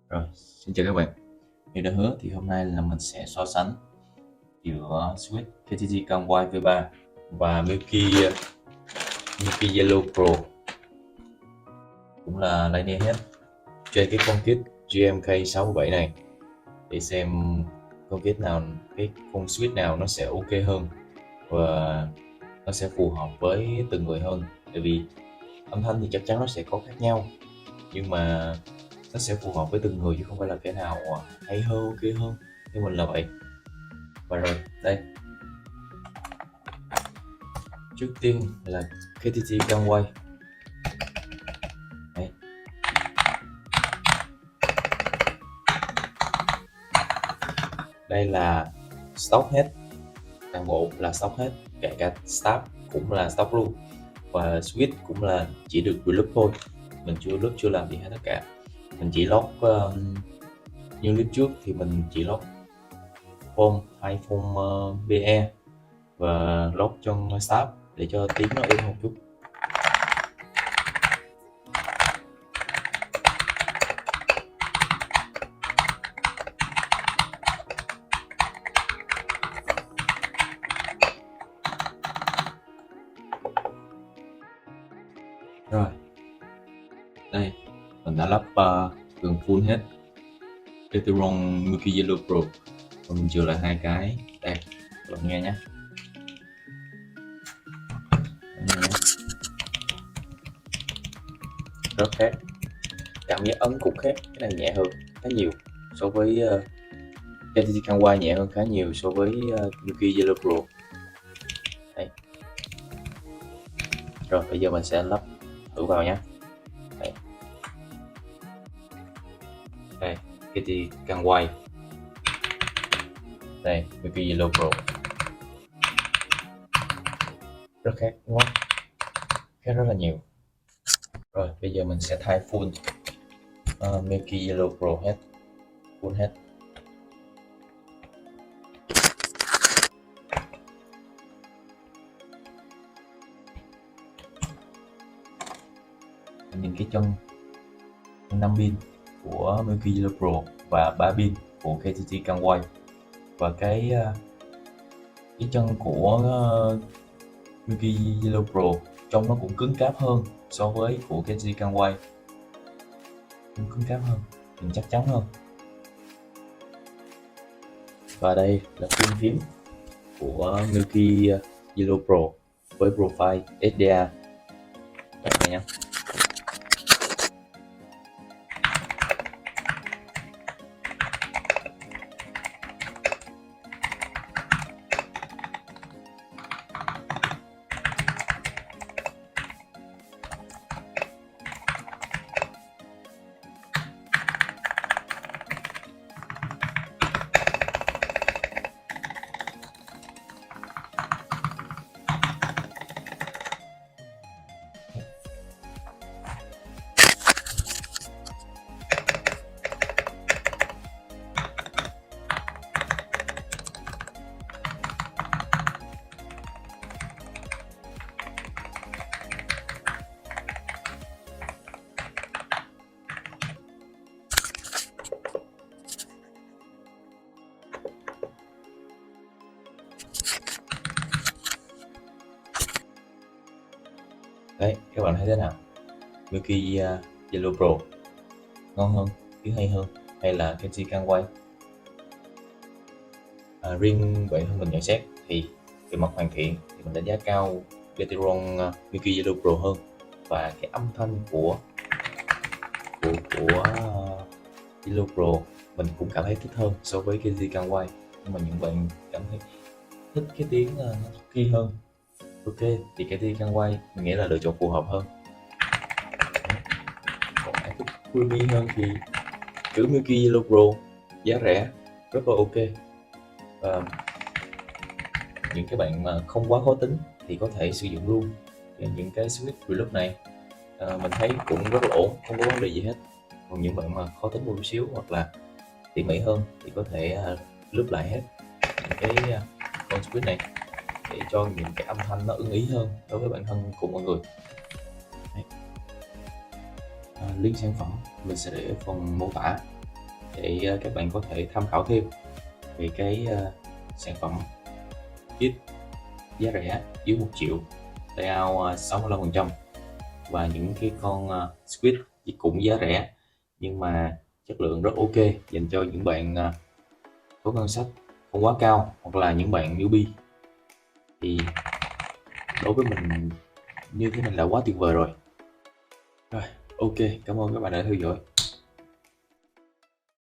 Rồi, xin chào các bạn. Như đã hứa thì hôm nay là mình sẽ so sánh giữa Switch KTG Camwai V3 và Milky Yellow Pro, cũng là Lineage trên cái con kit GMK67 này, để xem con kit nào, cái con Switch nào nó sẽ ok hơn và nó sẽ phù hợp với từng người hơn. Tại vì âm thanh thì chắc chắn nó sẽ có khác nhau, nhưng mà nó sẽ phù hợp với từng người chứ không phải là cái nào hay hơn ok hơn, như mình là vậy. Và rồi đây, trước tiên là KTT Camway. Đấy. Đây là stock hết, toàn bộ là stock hết, kể cả start cũng là stock luôn, và switch cũng là chỉ được reload thôi. Mình chưa làm gì hết tất cả. Mình chỉ lót như clip trước thì mình chỉ lót phone iPhone BE và lót trong start để cho tiếng nó êm một chút. Rồi, đây mình đã lắp gần full hết Ethereum Milky Yellow Pro, và mình chừa lại hai cái đây, các bạn nghe nhé. Rất khác, cảm giác ấn cũng khác, cái này nhẹ hơn khá nhiều so với KTT Camwai, nhẹ hơn khá nhiều so với Milky Yellow Pro. Đây. Rồi bây giờ mình sẽ lắp thử vào nhé. Đây, đây KTT Camwai, đây Milky Yellow Pro, rất khác đúng không? Khác rất là nhiều. Rồi bây giờ mình sẽ thay full Milky Yellow Pro hết, full hết. Nhìn cái chân 5 pin của Milky Yellow Pro và 3 pin của KTT Camwai, và cái chân của Milky Yellow Pro trông nó cũng cứng cáp hơn so với của KTT Camwai, cũng cứng cáp hơn, nhìn chắc chắn hơn. Và đây là phím phím của Milky Yellow Pro với profile SDA, đây nhé. Đấy, các bạn thấy thế nào? Milky Yellow Pro ngon hơn, tiếng hay hơn, hay là KTT Camway? Riêng bản thân mình nhận xét thì về mặt hoàn thiện thì mình đánh giá cao Gateron Milky Yellow Pro hơn, và cái âm thanh của Yellow Pro mình cũng cảm thấy thích hơn so với KTT Camway. Nhưng mà những bạn cảm thấy thích cái tiếng nó kỳ hơn, ok, thì KTT Camway mình nghĩ là lựa chọn phù hợp hơn. Còn ai thích premium hơn thì thử Milky Yellow Pro, giá rẻ, rất là ok. Và những cái bạn mà không quá khó tính thì có thể sử dụng luôn những cái switch reload này. Mình thấy cũng rất là ổn, không có vấn đề gì hết. Còn những bạn mà khó tính một chút xíu hoặc là tỉ mỉ hơn thì có thể lướt lại hết những cái con switch này để cho những cái âm thanh nó ưng ý hơn đối với bản thân của mọi người. Link sản phẩm mình sẽ để ở phần mô tả. để các bạn có thể tham khảo thêm về cái sản phẩm kit giá rẻ dưới 1 triệu, layout 65%, và những cái con squid cũng giá rẻ nhưng mà chất lượng rất ok, dành cho những bạn có ngân sách không quá cao hoặc là những bạn newbie. Thì đối với mình như thế này là quá tuyệt vời rồi. Rồi, ok, cảm ơn các bạn đã theo dõi.